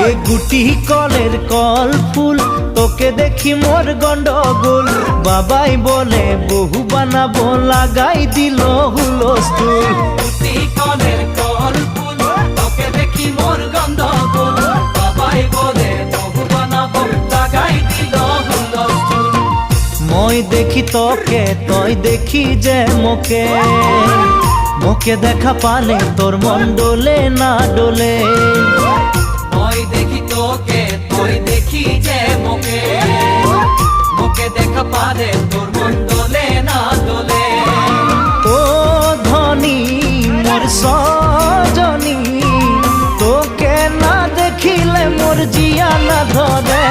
এ গুটি কলের কল ফুল তোকে দেখি মোর গন্ডগোল বাবাই বলে বহু বানাবো লাগাই দিল হুলস্থুল গুটি কলের কল ফুল তোকে দেখি মোর গন্ডগোল বাবাই বলে বহু বানাবো লাগাই দিল হুলস্থুল মই দেখি তোকে তই দেখি যে মোকে মোকে দেখা পানে তোর মন ডোলে না ডোলে মই দেখি তোকে তুই দেখি যে মোকে মোকে দেখা পারে তোর মন দোলে না দোলে ও ধনী মোর সজনী তোকে না দেখিলে মোর জিয়া না ধরে